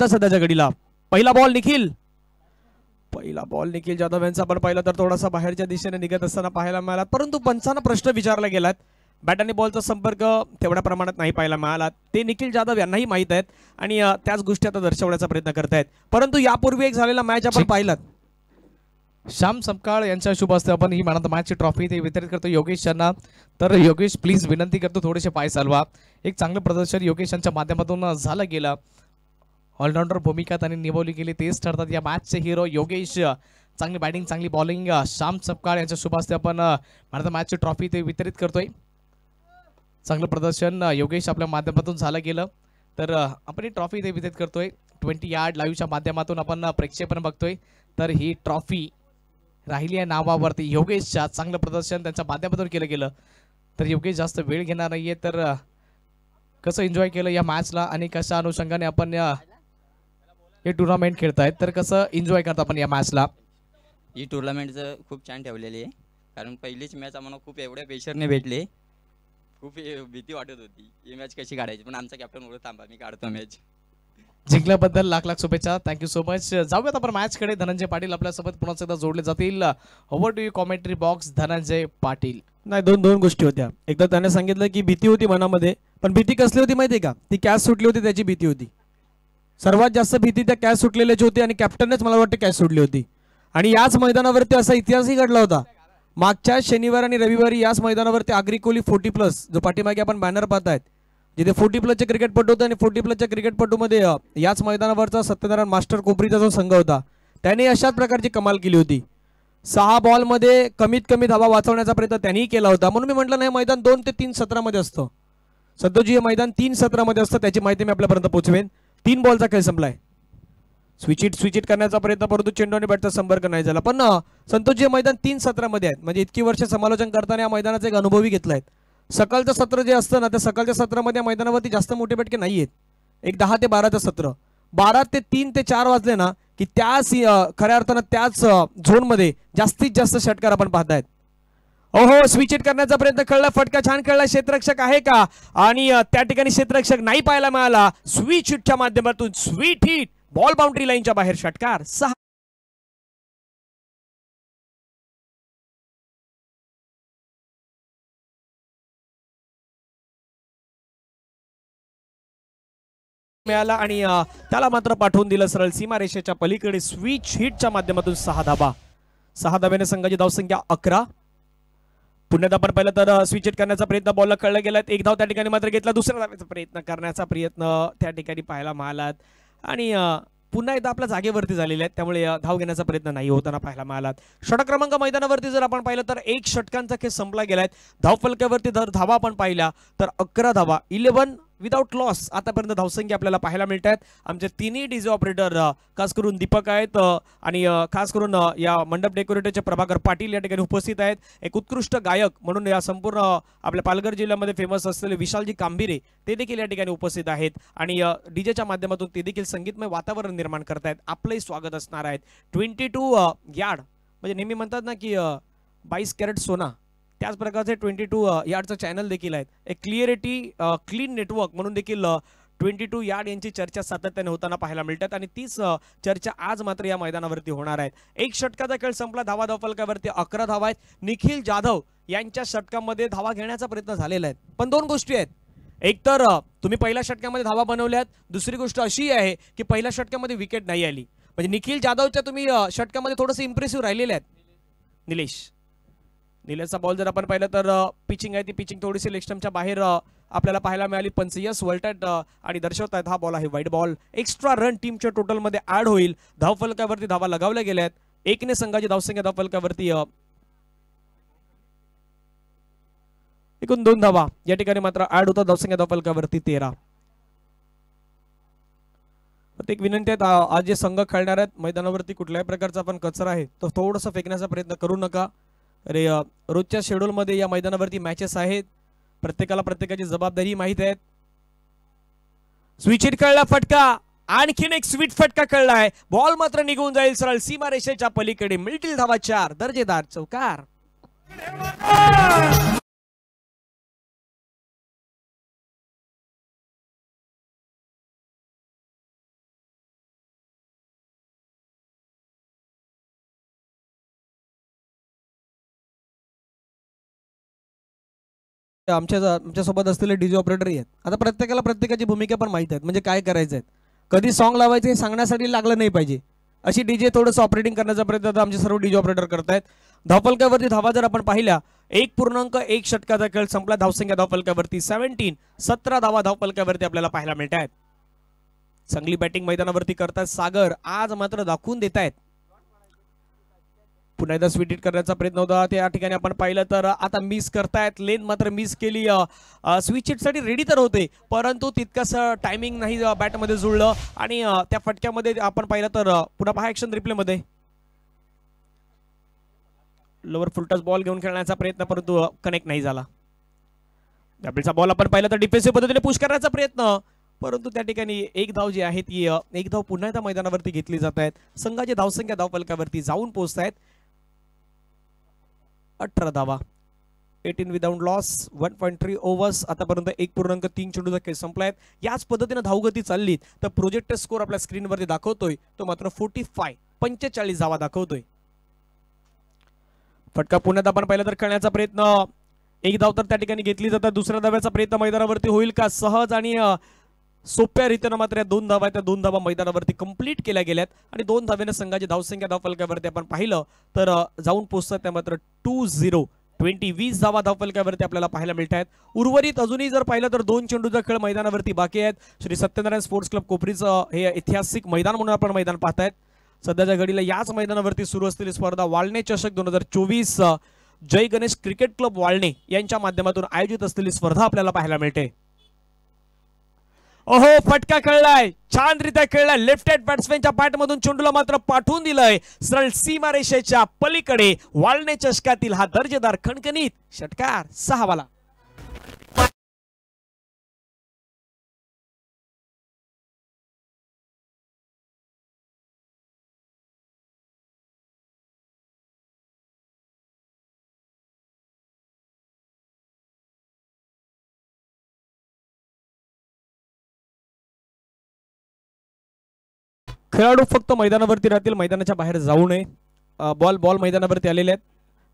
सध्याच्या घडीला पहिला बॉल निखिल जाधव यांचा आपण पाहिलं तर थोडासा बाहेरच्या दिशेने निघत असताना पाहायला मिळाला, परंतु पंचांना प्रश्न विचारला गेलात. बॅट आणि बॉलचा संपर्क तेवढ्या प्रमाणात नाही पाहायला मिळाला. ते निखिल जाधव यांनाही माहीत आहेत आणि त्याच गोष्टी आता दर्शवण्याचा प्रयत्न करतायत. परंतु यापूर्वी एक झालेला मॅच आपण पाहिलात. श्याम सपकाळ यांच्या शुभ हस्ते आपण he man of the मॅचची trophy ते वितरित करतो योगेश यांना. तर योगेश प्लीज विनंती करतो थोडेसे पाय चालवा. एक चांगलं प्रदर्शन योगेश यांच्या माध्यमातून झालं गेलं. ऑलराऊंडर भूमिका त्यांनी निभावली गेली, तेच ठरतात या मॅचचे हिरो योगेश. चांगली बॅटिंग चांगली बॉलिंग. श्याम सपकाळ यांच्या शुभ हस्ते आपण मॅन ऑफ द मॅचची ट्रॉफी ते वितरित करतोय. चांगलं प्रदर्शन योगेश आपल्या माध्यमातून झालं गेलं. तर आपण ही ट्रॉफी ते वितरित करतोय. 20 यार्ड लाईव्हच्या माध्यमातून आपण प्रक्षेपण बघतोय. तर ही ट्रॉफी राहिली आहे नावावरती योगेशच्या. चांगलं प्रदर्शन त्यांच्या माध्यमातून केलं गेलं. तर योगेश जास्त वेळ घेणार नाहीये. तर कसं एन्जॉय केलं या मॅचला आणि कशा अनुषंगाने आपण हे टुर्नामेंट खेळतायत, तर कसं एन्जॉय करता आपण या मॅचला? ही टुर्नामेंटचं खूप छान ठेवलेली आहे, कारण पहिलीच मॅच आम्हाला खूप एवढ्या प्रेशरने भेटले. खूप भीती वाटत होती ही मॅच कशी काढायची, पण आमचा कॅप्टन बोलत थांबा मी काढतो मॅच. जिंकल्याबद्दल लाख लाख शुभेच्छा. Thank you so much. जाऊयात आपण मॅचकडे. धनंजय पाटील आपल्यासोबत पुन्हा एकदा जोडले जातील. Over to you commentary box Dhananjay Patil. नाही, दोन गोष्टी होत्या. एकदा त्याने सांगितलं की भीती होती मनामध्ये, पण भीती कसली होती माहिती आहे का? ती कॅच सुटली होती त्याची भीती होती. सर्वात जास्त भीती त्या कॅच सुटलेल्याची होती आणि कॅप्टननेच मला वाटतं कॅच सुटली होती. आणि याच मैदानावरती असा इतिहासही घडला होता. मागच्या शनिवार आणि रविवारी याच मैदानावरती आगरी कोहली 40+ जो पाठीमागे आपण बॅनर पाहतायत, जिथे 40+ क्रिकेटपटू होते आणि 40+ क्रिकेटपटूमध्ये याच मैदानावरचा सत्यनारायण मास्टर कोपरीचा जो संघ होता त्याने अशाच प्रकारची कमाल केली होती. 6 बॉलमध्ये कमीत कमी धावा वाचवण्याचा प्रयत्न त्यांनीही केला होता. म्हणून मी म्हटलं नाही, मैदान 2 ते 3 सत्रामध्ये असतं. सध्याची हे मैदान 3 सत्रामध्ये असतं, त्याची माहिती मी आपल्यापर्यंत पोहोचवेन. 3 बॉलचा खेळ संपलाय. स्विच इट करण्याचा प्रयत्न, परंतु चेंडू आणि बॅटचा संपर्क नाही झाला. पण संतोषजी हे मैदान 3 सत्रामध्ये आहेत, म्हणजे इतकी वर्ष समालोचन करताना या मैदानाचा एक अनुभवही घेतलाय. सकाळचं सत्र जे असतं ना, त्या सकाळच्या सत्रामध्ये मैदानावरती जास्त मोठे फटके नाही आहेत. एक 10 ते 12चं सत्र. 12 ते 3 ते 4 वाजले ना की त्याच खऱ्या अर्थानं त्याच झोनमध्ये जास्तीत जास्त षटकार आपण पाहतायत. ओहो, स्विच इट करण्याचा प्रयत्न, कळला फटका, छान कळला. क्षेत्ररक्षक आहे का? आणि त्या ठिकाणी क्षेत्ररक्षक नाही पाहायला मिळाला. स्विच हिटच्या माध्यमातून स्वीट हिट, बॉल बाउंड्री लाईनच्या बाहेर षटकार. 6 मिळाला आणि त्याला मात्र पाठवून दिलं सरळ सीमारेषेच्या पलीकडे. स्विच हिटच्या माध्यमातून 6 धाबा. 6 धाब्याने संघाची धावसंख्या 11. पुण्यात आपण पाहिलं तर स्विच हिट करण्याचा प्रयत्न बॉलला कळला गेला. एक धाव त्या ठिकाणी मात्र घेतला. दुसऱ्या धावेचा प्रयत्न करण्याचा त्या ठिकाणी पाहायला मिळाला आणि पुन्हा एकदा आपल्या जागेवरती झालेले आहेत, त्यामुळे धाव घेण्याचा प्रयत्न नाही होताना पाहायला मिळाला. षटक क्रमांक मैदानावरती जर आपण पाहिलं तर 1 षटकांचा खेळ संपला गेलाय. धावफलकावरती जर धावा आपण पाहिल्या तर 11 धावा, 11 विदाउट लॉस आतापर्यंत धावसंख्या आपल्याला पाहायला मिळतात. आमचे तिन्ही डीजे ऑपरेटर खास करून दीपक आहेत आणि खास करून या मंडप डेकोरेटरचे प्रभाकर पाटील या ठिकाणी उपस्थित आहेत. एक उत्कृष्ट गायक म्हणून या संपूर्ण आपल्या पालघर जिल्ह्यामध्ये फेमस असलेले विशालजी कांबिरे ते देखील या ठिकाणी उपस्थित आहेत आणि डीजेच्या माध्यमातून ते देखील संगीतमय वातावरण निर्माण करतायत. आपलंही स्वागत असणार आहे. 22 यार्ड म्हणजे नेहमी म्हणतात ना की 22 कॅरेट सोना, त्याच प्रकारचे 22 यार्डचं चॅनल देखील आहेत. एक क्लिअरिटी क्लीन नेटवर्क म्हणून देखील 22 यार्ड यांची चर्चा सातत्याने होताना पाहायला मिळतात आणि तीच चर्चा आज मात्र या मैदानावरती होणार आहेत. 1 षटकाचा खेळ संपला. धावफलकावरती 11 धावा आहेत. निखिल जाधव यांच्या षटकामध्ये धावा घेण्याचा प्रयत्न झालेला आहे, पण 2 गोष्टी आहेत. एक तर तुम्ही पहिल्या षटकामध्ये धावा बनवल्यात, दुसरी गोष्ट अशी आहे की पहिल्या षटकामध्ये विकेट नाही आली, म्हणजे निखिल जाधवच्या तुम्ही षटकामध्ये थोडंसं इम्प्रेसिव्ह राहिलेले आहेत. निलेशचा बॉल जर आपण पाहिलं तर पिचिंग आहे, ती पिचिंग थोडीशी लेग बाहेर आपल्याला पाहायला मिळाली. पंच यस वळतात आणि दर्शवतात हा बॉल आहे वाईड बॉल. एक्स्ट्रा रन टीमच्या टोटलमध्ये ऍड होईल. धावफलकावरती धावा लगावल्या गेल्यात. 1ने संघाची धावसंख्या धावफलकावरती एकूण 2 धावा या ठिकाणी मात्र ऍड होतात. धावसंख्या धावफलकावरती 13. एक विनंती आहे, आज जे संघ खेळणार आहेत मैदानावरती कुठल्याही प्रकारचा आपण कचरा आहे तो थोडासा फेकण्याचा प्रयत्न करू नका. अरे रोजच्या शेड्यूलमध्ये या मैदानावरती मॅचेस आहेत, प्रत्येकाला प्रत्येकाची जबाबदारी माहित आहे. स्विच हिट कळला फटका, आणखीन एक स्वीट फटका कळलाय. बॉल मात्र निघून जाईल सरळ सीमारेषेच्या पलीकडे. मिळतील धावा 4. दर्जेदार चौकार. आमच्यासोबत असलेले डीजे ऑपरेटरही आहेत. आता प्रत्येकाला प्रत्येकाची भूमिका पण माहीत आहेत, म्हणजे काय करायचं आहे, कधी सॉन्ग लावायचे हे सांगण्यासाठी लागलं नाही पाहिजे, अशी डीजे थोडंसं ऑपरेटिंग करण्याचा प्रयत्न आता आमचे सर्व डीजे ऑपरेटर करतायत. धावफलकावरती धावा जर आपण पाहिल्या 1.1 षटकाचा खेळ संपला. धावसंख्या धावफलकावरती 17 धावा धावफलकावरती आपल्याला पाहायला मिळत आहेत. चांगली बॅटिंग मैदानावरती करतायत सागर, आज मात्र दाखवून देत आहेत. पुन्हा एकदा स्वीट हिट करण्याचा प्रयत्न होता, त्या ठिकाणी आपण पाहिलं तर आता मिस करतायत. लेन मात्र मिस केली. स्विच हिटसाठी रेडी तर होते, परंतु तितकंसं टायमिंग नाही बॅटमध्ये जुळलं आणि त्या फटक्यामध्ये आपण पाहिलं तर पुन्हा पहा ऍक्शन रिप्लेमध्ये लोअर फुलटच बॉल घेऊन खेळण्याचा प्रयत्न, परंतु कनेक्ट नाही झाला. डबलचा बॉल आपण पाहिलं तर डिफेन्सिव्ह पद्धतीने पुश करण्याचा प्रयत्न, परंतु त्या ठिकाणी एक धाव जी आहे ती एक धाव पुन्हा एकदा मैदानावरती घेतली जात आहेत. संघाची धावसंख्या धावफलकावरती जाऊन पोहोचतायत 18 धावा. 18 विदाउट लॉस, 1.3 ओव्हर्स. आतापर्यंत 1.3 चेंडूचा खेळ संपलाय. याच पद्धतीने धावगती चालली तर प्रोजेक्टेड स्कोर आपल्या स्क्रीनवरती दाखवतोय तो मात्र 45 धावा दाखवतोय. फटका पुण्यात आपण पाहिलं तर खेळण्याचा प्रयत्न, एक धाव तर त्या ठिकाणी घेतली जातात. दुसऱ्या धाव्याचा प्रयत्न मैदानावरती होईल का? सहज आणि सोप्या रीतीने मात्र या 2 धावा, त्या 2 धावा मैदानावरती कंप्लीट केल्या गेल्यात आणि 2 धावेने संघाची धावसंख्या धावफलकावरती आपण पाहिलं तर जाऊन पोहोचतात त्या मात्र 20 धावा धावफलकावरती आपल्याला पाहायला मिळत आहेत. उर्वरित अजूनही जर पाहिलं तर 2 चेंडूचा खेळ मैदानावरती बाकी आहेत. श्री सत्यनारायण स्पोर्ट्स क्लब कोपरीचं हे ऐतिहासिक मैदान म्हणून आपण मैदान पाहतायत. सध्याच्या घडीला याच मैदानावरती सुरू असलेली स्पर्धा वाळणे चषक 2024 जय गणेश क्रिकेट क्लब वाळणे यांच्या माध्यमातून आयोजित असलेली स्पर्धा आपल्याला पाहायला मिळते. ओहो, फटका खेळलाय, छान रित्या खेळलाय. लेफ्ट हँड बॅट्समॅनच्या बॅटमधून चेंडूला मात्र पाठवून दिलंय सरळ सीमारेषेच्या पलीकडे. वाळणे चषकातील हा दर्जेदार खणखणीत षटकार 6 वाला. खेळाडू फक्त मैदानावरती राहतील, मैदानाच्या बाहेर जाऊ नये. बॉल मैदानावरती आलेले आहेत.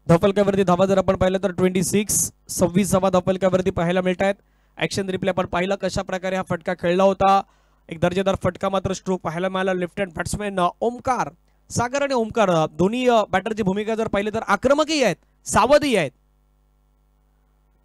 धावफलकावरती धावा जर आपण पाहिलं तर 26 धावा धावफलकावरती पाहायला मिळत आहेत. ऍक्शन रिप्ले आपण पाहिलं कशा प्रकारे हा फटका खेळला होता. एक दर्जेदार फटका मात्र स्ट्रोक पाहायला मिळाला. लेफ्ट हँड बॅट्समॅन ओमकार, सागर आणि ओमकार दोन्ही बॅटरची भूमिका जर पाहिली तर आक्रमकही आहेत, सावधही आहेत.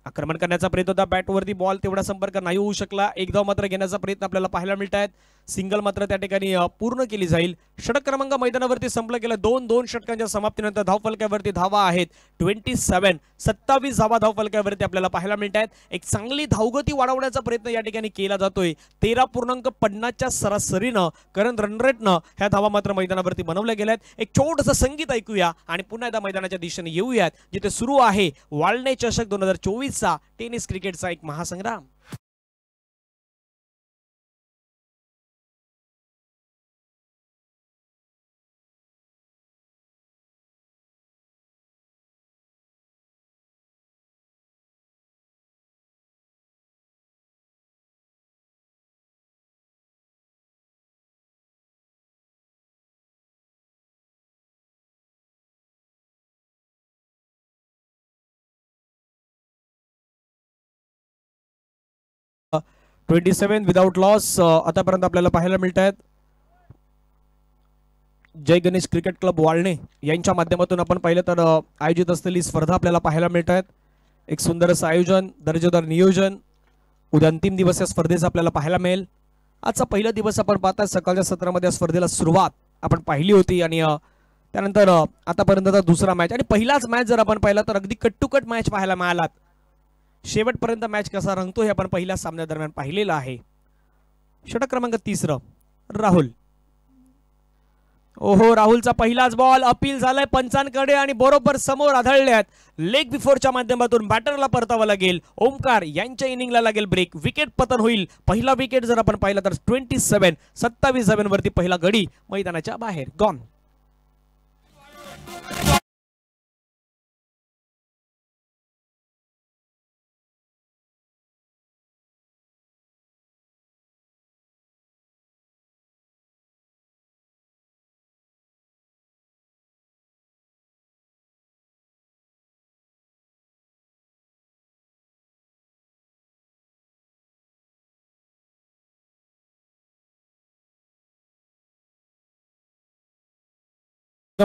आक्रमण करण्याचा प्रयत्न होता, बॅटवरती बॉल तेवढा संपर्क नाही होऊ शकला. एक धाव मात्र घेण्याचा प्रयत्न आपल्याला पाहायला मिळत आहेत. सिंगल मात्र त्या ठिकाणी पूर्ण केली जाईल. षटक क्रमांक मैदानावरती संपला गेला. 2 षटकांच्या समाप्तीनंतर धावफलकावरती धावा आहेत 27 धावा धावफलकावरती आपल्याला पाहायला मिळत आहेत. एक चांगली धावगती वाढवण्याचा प्रयत्न या ठिकाणी केला जातोय. 13.50च्या सरासरीनं करंट रन रेटनं ह्या धावा मात्र मैदानावरती बनवल्या गेल्यात. एक छोटंसं संगीत ऐकूया आणि पुन्हा एकदा मैदानाच्या दिशेने येऊयात, जिथे सुरू आहे वाळणे चषक 2024चा टेनिस क्रिकेटचा एक महासंग्राम. अ, 27 विदाउट लॉस आतापर्यंत आपल्याला पाहायला मिळत आहेत. जय गणेश क्रिकेट क्लब वाळणे यांच्या माध्यमातून आपण पाहिलं तर आयोजित असलेली स्पर्धा आपल्याला पाहायला मिळत आहेत. एक सुंदर असं आयोजन, दर्जेदार नियोजन. उद्या अंतिम दिवस या स्पर्धेचा आपल्याला पाहायला मिळेल. आजचा पहिला दिवस आपण पाहता सकाळच्या सत्रामध्ये या स्पर्धेला सुरुवात आपण पाहिली होती आणि त्यानंतर आतापर्यंतचा दुसरा मॅच आणि पहिलाच मॅच जर आपण पाहिला तर अगदी कट टू कट मॅच पाहायला मिळाला. शेवटपर्यंत मॅच कसा रंगतो हे आपण पहिल्या सामन्यादरम्यान पाहिलेलं आहे. षटक क्रमांक 3 राहुल. ओहो, राहुलचा पहिलाच बॉल अपील झालाय पंचांकडे आणि बरोबर समोर आढळल्यात. लेग बिफोरच्या माध्यमातून बॅटरला परतावा लागेल. ओमकार यांच्या इनिंगला लागेल ब्रेक. विकेट पतन होईल. पहिला विकेट जर आपण पाहिला तर 27 धाव्यांवरती पहिला गडी मैदानाच्या बाहेर गॉन.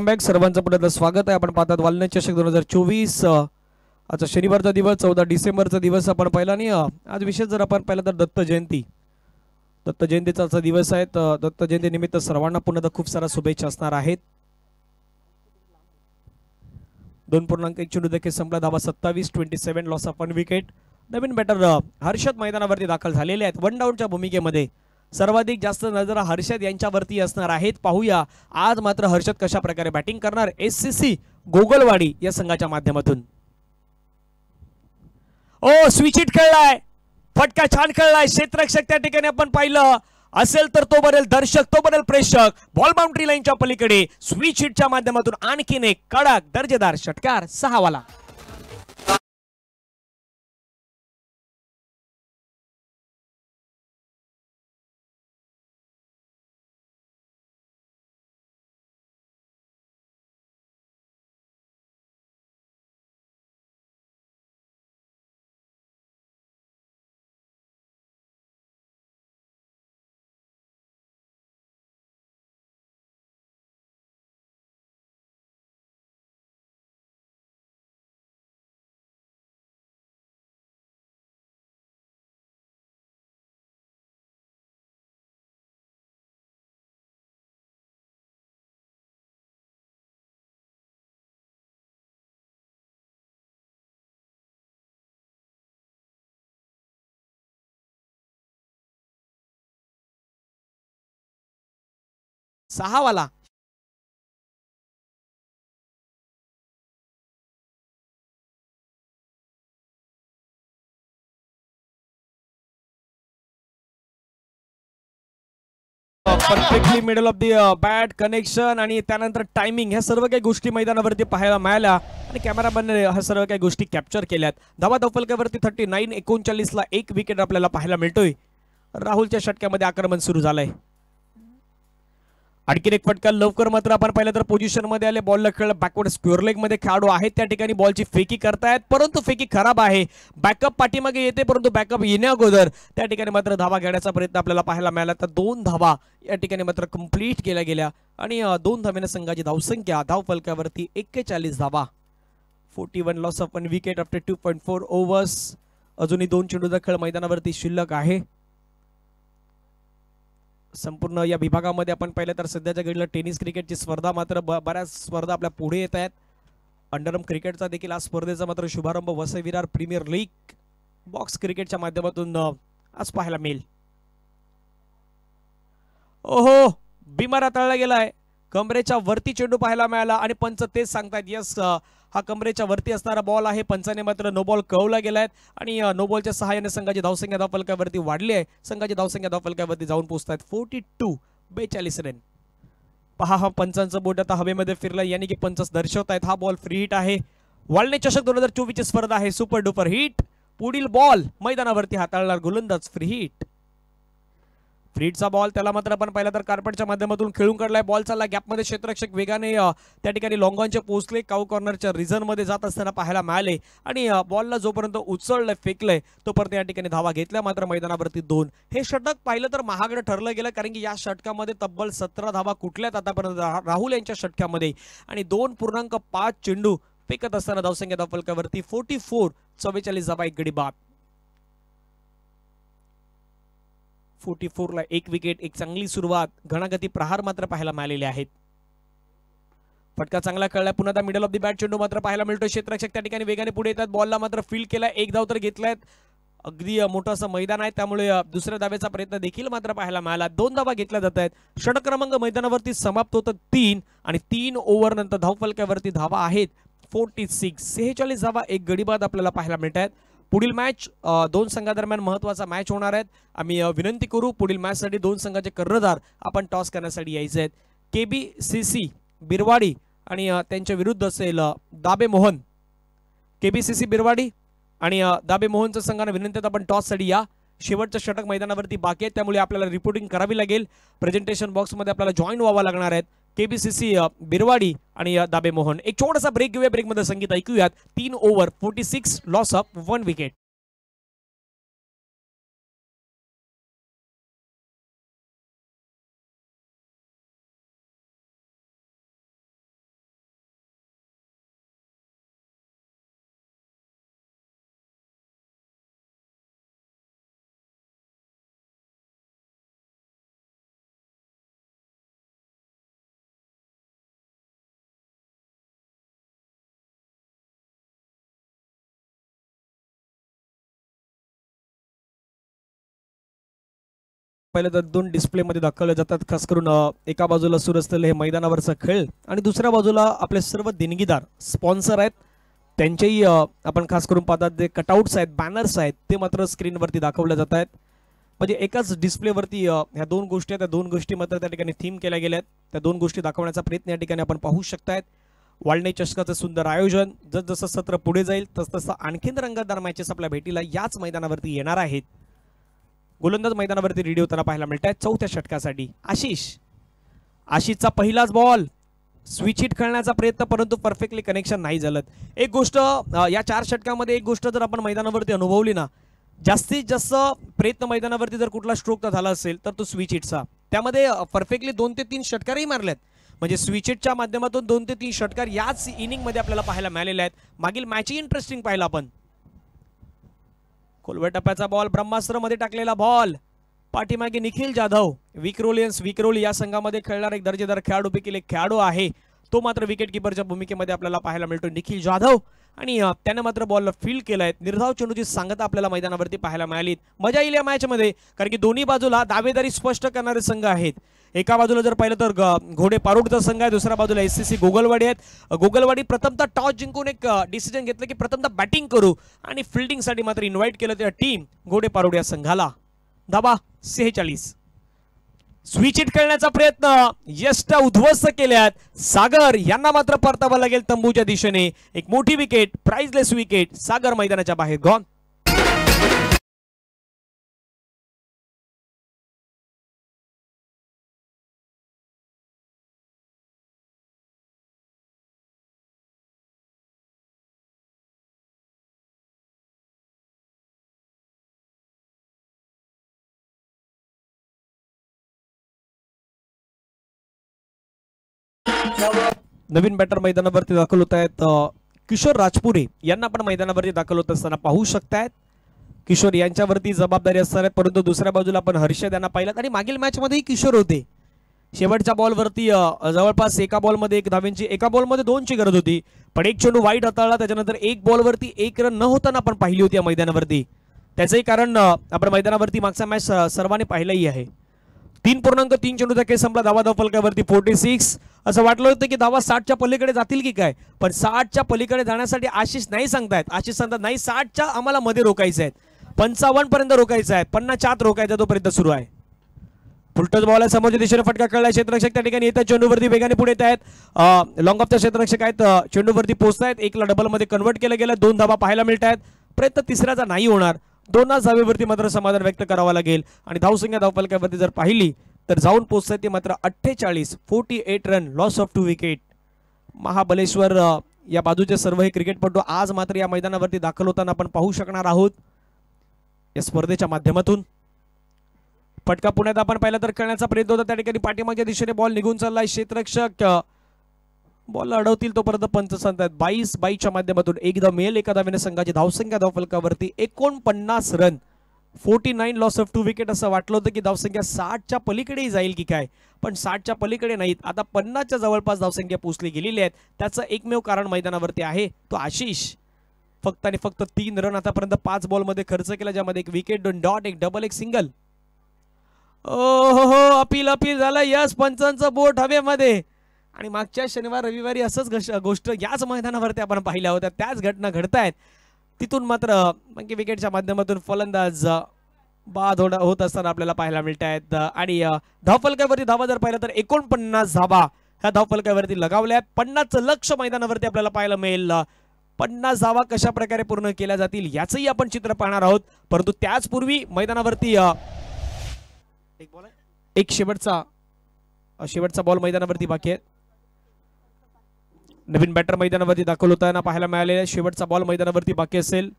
बॅक सर्वांचं पुन्हा एकदा स्वागत आहे. आपण पाहतात वालनट चषक 2024. आजचा शनिवारचा दिवस 14 डिसेंबरचा दिवस आपण पाहिला. आणि आज विशेष जर आपण पाहिलं तर दत्त जयंतीचा आजचा दिवस आहे. दत्त जयंती निमित्त सर्वांना पुन्हा एकदा खूप साऱ्या शुभेच्छा असणार आहेत. 2.1 चेंडू देखील संपला. धावा 27, 27 लॉस ऑफ 1 विकेट. नवीन बॅटर हर्षद मैदानावरती दाखल झालेले आहेत. वन डाऊनच्या भूमिकेमध्ये सर्वाधिक जास्त नजर हर्षद यांच्यावरती असणार आहेत. पाहूया आज मात्र हर्षद कशा प्रकारे बॅटिंग करणार SCC गोगलवाडी या संघाच्या माध्यमातून. ओ स्विच हिट खेळलाय, फटका छान खेळलाय. क्षेत्ररक्षक त्या ठिकाणी आपण पाहिलं असेल तर तो बनेल दर्शक, तो बनेल प्रेक्षक. बॉल बाउंड्री लाईनच्या पलीकडे स्विच हिटच्या माध्यमातून आणखीन एक कडक दर्जेदार षटकार 6 वाला. सहा वाला. Perfectly middle of the bat connection आणि त्यानंतर टायमिंग ह्या सर्व काही गोष्टी मैदानावरती पाहायला मिळाल्या आणि कॅमेरामॅनने ह्या सर्व काही गोष्टी कॅप्चर केल्यात. धावा दफलकावरती 39, 39 ला 1 विकेट आपल्याला पाहायला मिळतोय. राहुलच्या षटक्यामध्ये आक्रमण सुरू झालंय. आणखीन एक फटका लवकर मात्र आपण पाहिलं तर पोझिशन मध्ये आले. बॉलला खेळ बॅकवर्ड स्क्वेअर लेग मध्ये खेळाडू आहेत त्या ठिकाणी. बॉलची फेकी करतायत परंतु फेकी खराब आहे. बॅकअप पाठीमागे येते परंतु बॅकअप येण्या अगोदर त्या ठिकाणी मात्र धावा घेण्याचा प्रयत्न आपल्याला पाहायला मिळाला. तर 2 धावा या ठिकाणी मात्र कंप्लीट केल्या गेल्या आणि 2 धाव्याने संघाची धावसंख्या धावफलकावरती 41 धावा. 41 loss of 1 wicket after 2.4 overs. अजूनही 2 चेंडूचा खेळ मैदानावरती शिल्लक आहे. संपूर्ण या विभागामध्ये आपण पाहिलं तर सध्याच्या घडीला टेनिस क्रिकेटची स्पर्धा मात्र बऱ्याच स्पर्धा आपल्या पुढे येत आहेत. अंडरआर्म क्रिकेटचा देखील आज स्पर्धेचा मात्र शुभारंभ Vasai Virar premier league box क्रिकेटच्या माध्यमातून आज पाहायला मिळेल. ओहो बिमार हाताळला गेलाय. कमरेच्या वरती चेंडू पाहायला मिळाला आणि पंच तेच सांगतायत यस हा कमरेच्या वरती असणारा बॉल आहे. पंचाने मात्र नो बॉल कळवला गेलाय आणि नो बॉलच्या सहाय्याने संघाची धावसंख्या धावफलकावरती वाढली आहे. संघाची धावसंख्या धावफलकावरती जाऊन पोहोचतायत 42 रन. पहा हा पंचांचं बोट आता हवेमध्ये फिरलं यानी की पंच दर्शवतायत हा बॉल फ्री हिट आहे. वालने चषक 2024 ची स्पर्धा आहे. Super duper hit. पुढील बॉल मैदानावरती हाताळणार गोलंदाज फ्री हिट. फ्रीडचा बॉल त्याला मात्र आपण पाहिलं तर कार्पेटच्या माध्यमातून खेळून काढलाय. बॉल चालला गॅपमध्ये. क्षेत्ररक्षक वेगाने त्या ठिकाणी लॉंगॉनचे पोहोचले. काऊ कॉर्नरच्या रिझन मध्ये जात असताना पाहायला मिळाले आणि बॉलला जोपर्यंत उचललंय फेकलंय तोपर्यंत या ठिकाणी धावा घेतल्या मात्र मैदानावरती 2. हे षटक पाहिलं तर महागडं ठरलं गेलं कारण की या षटकामध्ये तब्बल 17 धावा कुठल्यात आतापर्यंत राहुल यांच्या षटकामध्ये आणि 2.5 चेंडू फेकत असताना धावसंख्या धावफलकावरती 44 धावा 1 गडी बाद. 44 ला 1 विकेट. एक चांगली सुरुवात. घणागती प्रहार मात्र पाहायला मिळालेले आहेत. फटका चांगला खेळलाय. पुन्हा मिडल ऑफ द बॅट चेंडू मात्र पाहायला मिळतो. क्षेत्ररक्षक त्या ठिकाणी वेगाने पुढे येतात. बॉलला मात्र फील्ड केलाय. 1 धाव तर घेतलायत. अगदी मोठं असं मैदान आहे त्यामुळे दुसऱ्या धावेचा प्रयत्न देखील मात्र पाहायला मिळाला. 2 धावा घेतल्या जात आहेत. षटक क्रमांक मैदानावरती समाप्त होतं 3 आणि 3 ओव्हर नंतर धावफलकावरती धावा आहेत 46 धावा 1 गडी बाद आपल्याला पाहायला मिळत आहेत. पुढील मॅच 2 संघादरम्यान महत्त्वाचा मॅच होणार आहेत. आम्ही विनंती करू पुढील मॅच साठी 2 संघाचे कर्णधार आपण टॉस करण्यासाठी यायचे आहेत. KBCC बिरवाडी आणि त्यांच्या विरुद्ध असेल दाबे मोहन. KBCC बिरवाडी आणि दाबे मोहनच्या संघाने विनंती आपण टॉस साठी या. शेवटचं षटक मैदानावरती बाकी आहे त्यामुळे आपल्याला रिपोर्टिंग करावी लागेल. प्रेझेंटेशन बॉक्स मध्ये आपल्याला जॉईन व्हावं लागणार आहे. KBCC बिरवाडी आणि दाबे मोहन. एक छोटासा ब्रेक घेऊया. ब्रेकमध्ये संगीत ऐकूयात. 3 ओव्हर 46 लॉस ऑफ 1 विकेट. पाहिलं तर दोन डिस्प्ले मध्ये दाखवले जातात, खास करून एका बाजूला सुरू असलेलं हे मैदानावरचा खेळ आणि दुसऱ्या बाजूला आपले सर्व देणगीदार स्पॉन्सर आहेत त्यांचेही आपण खास करून पाहतात जे कटआउट्स आहेत, बॅनर्स आहेत ते मात्र स्क्रीनवरती दाखवले जात आहेत. म्हणजे एकाच डिस्प्लेवरती ह्या दोन गोष्टी आहेत, त्या दोन गोष्टी मात्र त्या ठिकाणी थीम केल्या गेल्या आहेत. त्या दोन गोष्टी दाखवण्याचा प्रयत्न या ठिकाणी आपण पाहू शकतायत. वाळणे चषकाचं सुंदर आयोजन. जसं सत्र पुढे जाईल तसं आणखीन रंगतदार मॅचेस आपल्या भेटीला याच मैदानावरती येणार आहेत. गोलंदाज मैदानावरती रेडी होताना पाहायला मिळत आहे चौथ्या षटकासाठी आशिषचा पहिलाच बॉल. स्विच हिट खेळण्याचा प्रयत्न, परंतु परफेक्टली कनेक्शन नाही झालं. एक गोष्ट या 4 षटकामध्ये एक गोष्ट जर आपण मैदानावरती अनुभवली ना, जास्तीत जास्त प्रयत्न मैदानावरती जर कुठला स्ट्रोक तर झाला असेल तर तो स्विच हिटचा. त्यामध्ये परफेक्टली 2 ते 3 षटकारही मारलेत. म्हणजे स्विच हिटच्या माध्यमातून 2 ते 3 षटकार याच इनिंग मध्ये आपल्याला पाहायला मिळालेले आहेत. मागील मॅचही इंटरेस्टिंग पाहिला आपण. खोलव्या टप्प्याचा बॉल, ब्रह्मास्त्र मध्ये टाकलेला बॉल. पाठीमागे निखिल जाधव, विक्रोली या संघामध्ये खेळणारा एक दर्जेदार खेळाडूपैकी एक खेळाडू आहे. तो मात्र विकेट किपरच्या भूमिकेमध्ये आपल्याला पाहायला मिळतो, निखिल जाधव. आणि त्याने मात्र बॉलला फील्ड केलाय. निर्धाव चेंडूची सांगता आपल्याला मैदानावरती पाहायला मिळाली. मजा येईल या मॅच मध्ये, कारण की दोन्ही बाजूला दावेदारी स्पष्ट करणारे संघ आहेत. एका बाजूला जर पाहिलं तर घोडे पारुडचा संघ आहे, दुसऱ्या बाजूला SCC गोगलवाडी आहेत. गोगलवाडी प्रथमतः टॉस जिंकून एक डिसिजन घेतलं की प्रथमतः बॅटिंग करू आणि फिल्डिंगसाठी मात्र इन्व्हाइट केलं त्या टीम घोडे पारुड या संघाला. धाबा 46. स्विच हिट खेळण्याचा प्रयत्न, यष्ट उद्ध्वस्त केल्यात. सागर यांना मात्र परतावं लागेल तंबूच्या दिशेने. एक मोठी विकेट, प्राइजलेस विकेट. सागर मैदानाच्या बाहेर गॉन. नवीन बॅटर मैदानावरती दाखल होत आहेत किशोर राजपुरे यांना आपण मैदानावरती दाखल होत असताना पाहू शकतायत. किशोर यांच्यावरती जबाबदारी असणार आहे, परंतु दुसऱ्या बाजूला आपण हर्षद यांना पाहिलं आणि मागील मॅच मध्येही किशोर होते. शेवटच्या बॉलवरती जवळपास एका बॉलमध्ये 1 धावेंची, एका बॉलमध्ये 2ची गरज होती, पण एक चेंडू वाईट हाताळला. त्याच्यानंतर एक बॉलवरती 1 रन न होताना आपण पाहिली होती या मैदानावरती. त्याचंही कारण आपण मैदानावरती मागचा मॅच सर्वांनी पाहिलाही आहे. 3.3 चेंडूचा खेळ संपला. धावा फलकावरती 46. असं वाटलं होतं की धावा 60च्या पलीकडे जातील की काय, पण 60च्या पलीकडे जाण्यासाठी आशिष नाही सांगतायत. आशिष सांगतात नाही 60च्या आम्हाला मध्ये रोखायचं आहे, 55 पर्यंत रोखायचं आहे, 50च्या आत रोखायचं, तोपर्यंत सुरू आहे. फुलटच बॉल आहे, समोरच्या दिशेने फटका खेळलाय. क्षेत्ररक्षक त्या ठिकाणी येतात, चेंडूवरती वेगाने पुढे येत आहेत. लॉंग ऑफच्या क्षेत्ररक्षक आहेत, चेंडूवरती पोहोचतायत. 1ला डबल मध्ये कन्वर्ट केलं गेलं. 2 धावा पाहायला मिळत आहेत. प्रयत्न तिसऱ्याचा नाही होणार. 2 धावेवरती मात्र समाधान व्यक्त करावं लागेल. आणि धावसंख्या धावफलकावरती जर पाहिली तर जाऊन पोहोचताय ते मात्र 48 run, loss of 2 wicket. Mahabaleshwar या बाजूचे सर्व हे क्रिकेटपटू आज मात्र या मैदानावरती दाखल होताना आपण पाहू शकणार आहोत या स्पर्धेच्या माध्यमातून. फटका पुण्यात आपण पाहिला तर खेळण्याचा प्रयत्न होता, त्या ठिकाणी पाठीमागच्या दिशेने बॉल निघून चाललाय. क्षेत्ररक्षक बॉल अडवतील तोपर्यंत पंच सांगतात 22-22च्या माध्यमातून एक धाव मिळेल. एका धावेने संघाची धावसंख्या धावफलकावरती 49 रन, 49 लॉस ऑफ 2 विकेट. असं वाटलं होतं की धावसंख्या 60च्या पलीकडेही जाईल की काय, पण 60च्या पलीकडे नाहीत. आता 50च्या जवळपास धावसंख्या पोहोचली गेलेली आहेत. त्याचं एकमेव कारण मैदानावरती आहे तो आशिष. फक्त आणि फक्त 3 रन आतापर्यंत 5 बॉलमध्ये खर्च केला, ज्यामध्ये 1 विकेट, 2 डॉट, 1 डबल, 1 सिंगल. हो अपील झालं. यस पंचांचं बोट हवेमध्ये. आणि मागच्या शनिवार रविवारी असंच गोष्ट याच मैदानावरती आपण पाहिल्या होत्या. त्याच घटना घडतायत. तिथून मात्र म्हणजे विकेटच्या माध्यमातून फलंदाज बाद होत असताना आपल्याला पाहायला मिळत आहेत. आणि धावफलकावरती धावा जर पाहिलं तर 49 धावा ह्या धावफलकावरती लगावल्या. 50चं लक्ष मैदानावरती आपल्याला पाहायला मिळेल. 50 धावा कशा प्रकारे पूर्ण केल्या जातील याचंही आपण चित्र पाहणार आहोत. परंतु त्याचपूर्वी मैदानावरती एक शेवटचा बॉल मैदानावरती बाकी आहे. नवीन बॅटर मैदानावरती दाखल होताना पाहायला मिळालेला. शेवटचा बॉल मैदानावरती बाकी असेल.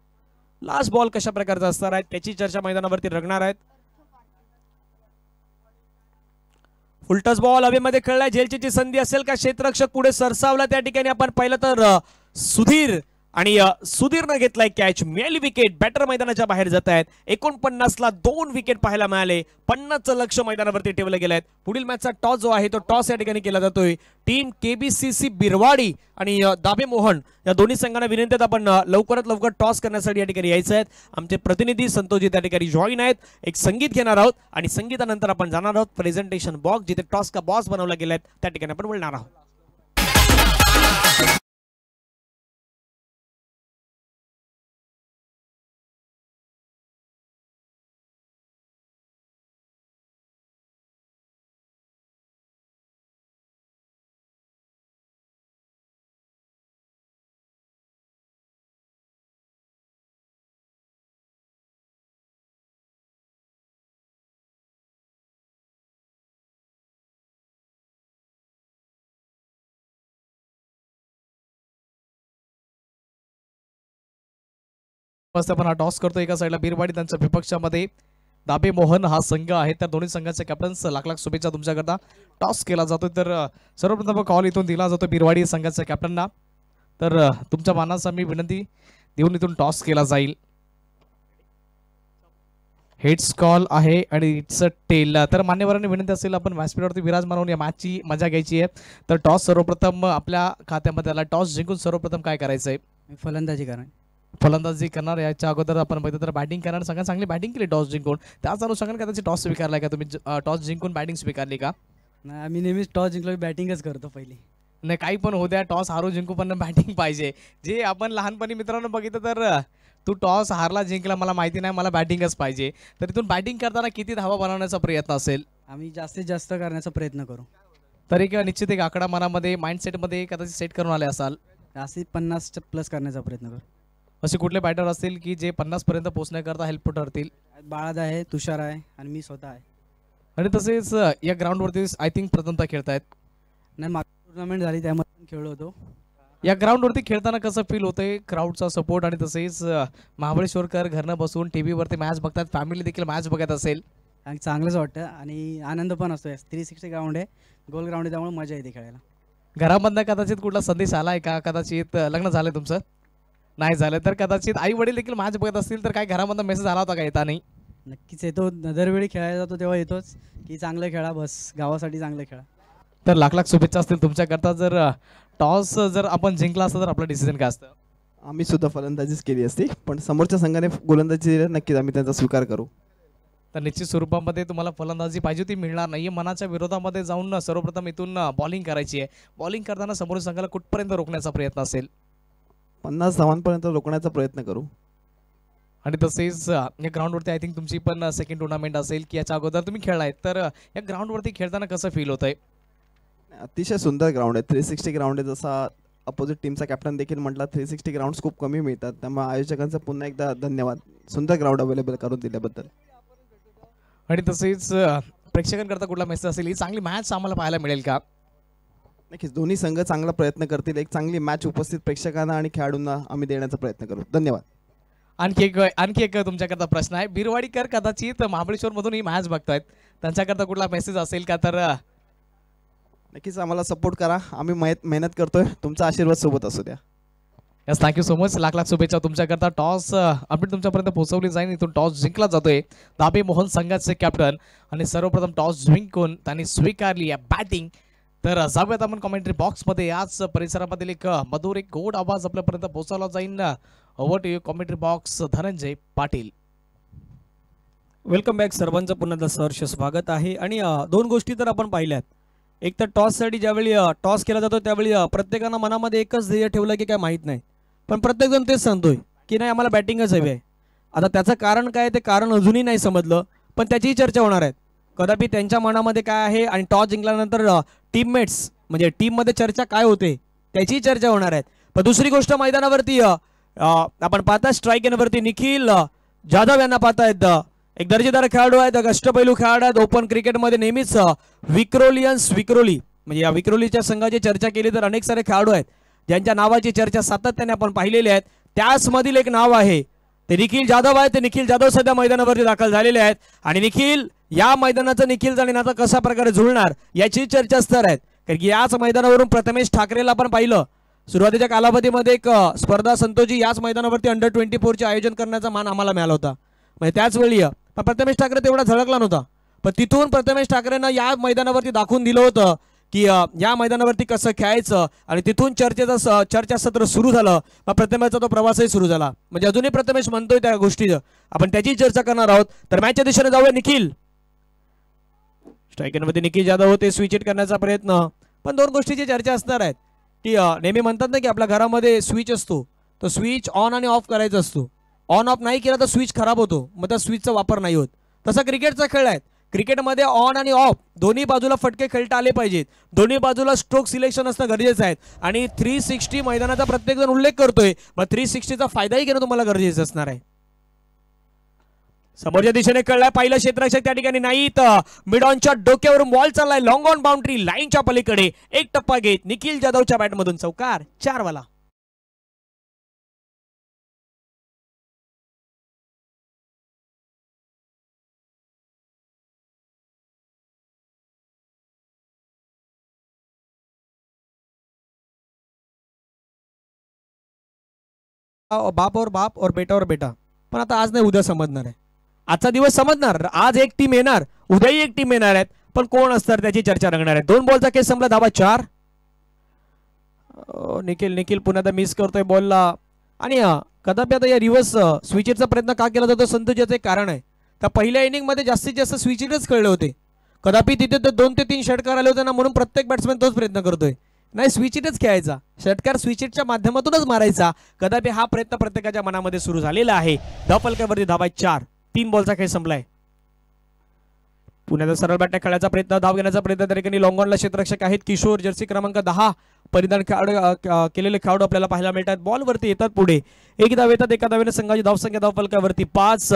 लास्ट बॉल कशा प्रकारचा असणार आहे त्याची चर्चा मैदानावरती रंगणार आहेत. फुलटस बॉल हवेमध्ये खेळलाय. झेलची संधी असेल का, क्षेत्ररक्षक पुढे सरसावला. त्या ठिकाणी आपण पाहिलं तर सुधीर आणि सुधीरनं घेतलाय कॅच, मिळाली विकेट. बॅटर मैदानाच्या बाहेर जात आहेत. 49ला 2 विकेट पाहायला मिळाले. 50चं लक्ष मैदानावरती ठेवलं गेलंय. पुढील मॅचचा टॉस जो आहे तो टॉस या ठिकाणी केला जातोय. टीम केबीसीसी बिरवाडी आणि दाबे मोहन या दोन्ही संघांना विनंती आहे आपण लवकरात लवकर टॉस करण्यासाठी या ठिकाणी यायचं आहेत. आमचे प्रतिनिधी संतोषजी त्या ठिकाणी जॉईन आहेत. एक संगीत घेणार आहोत आणि संगीतानंतर आपण जाणार आहोत प्रेझेंटेशन बॉक्स, जिथे टॉस का बॉस बनवला गेलाय त्या ठिकाणी आपण बोलणार आहोत. आपण हा टॉस करतो. एका साईडला बिरवाडी त्यांच्या विपक्षामध्ये दाबे मोहन हा संघ आहे. तर दोन्ही संघाचे कॅप्टन्स लाख लाख शुभेच्छा तुमच्याकरता. टॉस केला जातोय तर सर्वप्रथम कॉल इथून दिला जातो बिरवाडी संघाच्या कॅप्टनना. तर तुमच्या मानाचा मी विनंती देऊन इथून टॉस केला जाईल. हेड्स कॉल आहे आणि इट्स अ टेल. तर मान्यवरांनी विनंती असेल आपण व्यासपीठावरती विराजमान होऊन या मॅचची मजा घ्यायची आहे. तर टॉस सर्वप्रथम आपल्या खात्यामध्ये आला. टॉस जिंकून सर्वप्रथम काय करायचं आहे? फलंदाजी करा. फलंदाजी करणार. याच्या अगोदर आपण बघितलं तर बॅटिंग करणार. सगळ्यात चांगली बॅटिंग केली टॉस जिंकून. त्याच अनुषंगाने कदाचित टॉस स्वीकारलाय का तुम्ही? टॉस जिंकून बॅटिंग स्वीकारली का? नाही, आम्ही नेहमीच टॉस जिंकलो बॅटिंगच करतो पहिली. नाही, काही पण होऊ द्या, टॉस हारू जिंकू पण बॅटिंग पाहिजे. जे आपण लहानपणी मित्रांनो बघितलं तर तू टॉस हारला जिंकला मला माहिती नाही, मला बॅटिंगच पाहिजे. तर इथून बॅटिंग करताना किती धावा बनवण्याचा प्रयत्न असेल? आम्ही जास्तीत जास्त करण्याचा प्रयत्न करू. तरी किंवा निश्चित एक आकडा मनामध्ये माइंडसेटमध्ये कदाचित सेट करून आले असाल. जास्तीत 50 प्लस करण्याचा प्रयत्न करू. असे कुठले बॅटर असतील की जे 50 पर्यंत पोहोचण्याकरता हेल्पफुल ठरतील? बाळाद आहे, तुषार आहे आणि मी स्वतः आहे. आणि तसेच या ग्राउंडवरती आय थिंक प्रथमतः खेळतायत. नाही, मागची टुर्नामेंट झाली त्यामध्ये खेळलो होतो. या ग्राउंडवरती खेळताना कसं फील होतंय? क्राऊडचा सपोर्ट आणि तसेच महाबळेश्वरकर घरनं बसून टी व्हीवरती मॅच बघतात, फॅमिली देखील मॅच बघत असेल. आणि चांगलंच वाटतं आणि आनंद पण असतो. 360 ग्राउंड आहे, गोल ग्राउंड आहे, त्यामुळे मजा येते खेळायला. घरामधनं कदाचित कुठला संदेश आलाय का? कदाचित लग्न झालंय तुमचं? नाही झालं तर कदाचित आई वडील देखील मॅच बघत असतील तर काय घरामधनं मेसेज आला होता का येता? नाही, नक्कीच येतो. दरवेळी खेळायला जातो तेव्हा येतोच की चांगलं खेळा, बस गावासाठी चांगलं खेळा. तर लाख लाख शुभेच्छा असतील तुमच्याकरता. जर टॉस जर आपण जिंकला असतं तर आपलं डिसिजन काय असतं? आम्ही सुद्धा फलंदाजीच केली असती, पण समोरच्या संघाने गोलंदाजी दिली नक्कीच आम्ही त्यांचा स्वीकार करू. तर निश्चित स्वरूपामध्ये तुम्हाला फलंदाजी पाहिजे ती मिळणार नाही. मनाच्या विरोधामध्ये जाऊन सर्वप्रथम इथून बॉलिंग करायची आहे. बॉलिंग करताना समोर संघाला कुठपर्यंत रोखण्याचा प्रयत्न असेल? 50 धावांपर्यंत रोखण्याचा प्रयत्न करू. आणि तसेच या ग्राउंडवरती आय थिंक तुमची पण सेकंड टुर्नामेंट असेल की याच्या अगोदर तुम्ही खेळलाय, तर या ग्राउंडवरती खेळताना कसं फील होतंय? अतिशय सुंदर ग्राउंड आहे, 360 ग्राउंड आहे. जसा अपोजिट टीमचा कॅप्टन देखील म्हटला 360 ग्राउंड्स खूप कमी मिळतात, त्यामुळे आयोजकांचा पुन्हा एकदा धन्यवाद सुंदर ग्राउंड अवेलेबल करून दिल्याबद्दल. आणि तसेच प्रेक्षकांकरता कुठला मेसेज असेल? ही चांगली मॅच आम्हाला पाहायला मिळेल का? नक्कीच दोन्ही संघ चांगला प्रयत्न करतील. एक चांगली मॅच उपस्थित प्रेक्षकांना आणि खेळाडूंना आम्ही देण्याचा प्रयत्न करू. धन्यवाद. आणखी एक तुमच्याकरता प्रश्न आहे. बिरवाडीकर कदाचित महाबळेश्वरमधून ही मॅच बघतायत, त्यांच्याकरता कुठला मेसेज असेल का? तर नक्कीच आम्हाला सपोर्ट करा, आम्ही मेहनत करतोय, तुमचा आशीर्वाद सोबत असू द्या. Yes, thank you so much. Lakh lakh शुभेच्छा तुमच्याकरता. टॉस अपडेट तुमच्यापर्यंत पोहोचवली जाईल. इथून टॉस जिंकला जातोय. दाबे मोहन संघाचे कॅप्टन आणि सर्वप्रथम टॉस जिंकून त्यांनी स्वीकारली आहे बॅटिंग. तर जाऊयात आपण कॉमेंट्री बॉक्समध्ये. याच परिसरामधील एक मधुर एक गोड आवाज आपल्यापर्यंत पोहोचवला जाईल. Over to you commentary box, Dhananjay Patil. Welcome back सर्वांचं पुन्हा सहर्ष स्वागत आहे. आणि दोन गोष्टी तर आपण पाहिल्यात. एक तर टॉससाठी ज्यावेळी टॉस केला जातो त्यावेळी प्रत्येकानं मनामध्ये एकच ध्येय ठेवलं की काय माहीत नाही, पण प्रत्येकजण तेच सांगतोय की नाही आम्हाला बॅटिंगच हवी आहे. आता त्याचं कारण काय ते कारण अजूनही नाही समजलं, पण त्याचीही चर्चा होणार आहे. कदापि त्यांच्या मनामध्ये काय आहे आणि टॉस जिंकल्यानंतर टीममेट्स म्हणजे टीममध्ये चर्चा काय होते त्याचीही चर्चा होणार आहे. पण दुसरी गोष्ट मैदानावरती आपण पाहता स्ट्राईक एनवरती निखिल जाधव यांना पाहतायत. एक दर्जेदार खेळाडू आहेत, अष्टपैलू खेळाडू आहेत. ओपन क्रिकेटमध्ये नेहमीच विक्रोली म्हणजे या विक्रोलीच्या संघाची चर्चा केली तर अनेक सारे खेळाडू आहेत ज्यांच्या नावाची चर्चा सातत्याने आपण पाहिलेली आहेत. त्याचमधील एक नाव आहे ते निखिल जाधव आहे. ते निखिल जाधव सध्या मैदानावरती दाखल झालेले आहेत आणि निखिल या मैदानाचं निखिल आणि नातं कशा प्रकारे जुळणार याची चर्चास्तर आहेत. कारण की याच मैदानावरून प्रथमेश ठाकरेला आपण पाहिलं सुरुवातीच्या कालावधीमध्ये एक स्पर्धा संतोषजी याच मैदानावरती अंडर 24चे आयोजन करण्याचा मान आम्हाला मिळाला होता. म्हणजे त्याच वेळी पण प्रथमेश ठाकरे तेवढा झळकला नव्हता. पण तिथून प्रथमेश ठाकरेंना या मैदानावरती दाखवून दिलं होतं की या मैदानावरती कसं खेळायचं आणि तिथून चर्चासत्र सुरू झालं. मग प्रथमेशचा तो प्रवासही सुरू झाला. म्हणजे अजूनही प्रथमेश म्हणतोय त्या गोष्टीचं, आपण त्याची चर्चा करणार आहोत. तर मॅचच्या दिशेने जाऊया. निखिल स्ट्रायकरमध्ये निखिल जाधव होते, स्विच हिट करण्याचा प्रयत्न. पण दोन गोष्टीची चर्चा असणार आहेत की नेहमी म्हणतात ना की आपल्या घरामध्ये स्विच असतो, तो स्विच ऑन आणि ऑफ करायचा असतो. ऑन ऑफ नाही केला तर स्विच खराब होतो, मग त्या स्विचचा वापर नाही होत. तसा क्रिकेटचा खेळ आहे. क्रिकेटमध्ये ऑन आणि ऑफ दोन्ही बाजूला फटके खेळता आले पाहिजेत. दोन्ही बाजूला स्ट्रोक सिलेक्शन असणं गरजेचं आहे. आणि 360 मैदानाचा प्रत्येक जण उल्लेख करतोय, मग 360चा फायदाही घेणं तुम्हाला गरजेचं असणार आहे. समोरच्या दिशेने कळलाय पहिलं क्षेत्ररक्षक त्या ठिकाणी नाही, तर मिड ऑनच्या डोक्यावरून बॉल चाललाय लॉंग ऑन बाउंड्री लाईनच्या पलीकडे. एक टप्पा घेत निखिल जाधवच्या बॅटमधून चौकार, 4 वाला. बाप और बाप और बेटा और बेटा. पण आता आज नाही उद्या समजणार आहे. आजचा दिवस समजणार. आज एक टीम येणार, उद्याही एक टीम येणार आहेत, पण कोण असणार त्याची चर्चा रंगणार आहे. 2 बॉलचा केस संपला, धावा 4. निखिल पुन्हा मिस करतोय बॉलला. आणि कदापि आता या रिव्हर्स स्विचरचा प्रयत्न का केला जातो संतोष, याचं एक कारण आहे. त्या पहिल्या इनिंग मध्ये जास्तीत जास्त स्विचरच खेळले होते. कदापि तिथे 2 ते 3 षटकार आले होते ना, म्हणून प्रत्येक बॅट्समॅन तोच प्रयत्न करतोय. नाही, स्विचच खेळायचा, षटकार स्विचच्या माध्यमातूनच मारायचा. कदापि हा प्रयत्न प्रत्येकाच्या मनामध्ये सुरू झालेला आहे. धावफलकावरती धावा 4. 3 बॉलचा खेळ संपलाय. पुण्याचा सरळ बॅटने खेळायचा प्रयत्न, धाव घेण्याचा प्रयत्न त्या ठिकाणी लॉंग ऑनला क्षेत्ररक्षक आहेत किशोर, जर्सी क्रमांक 10 परिधान केलेले खेळाडू आपल्याला पाहायला मिळतात. बॉलवरती येतात पुढे, एक धाव येतात. एका धावेने संघाची धावसंख्या धावफलकावरती 5.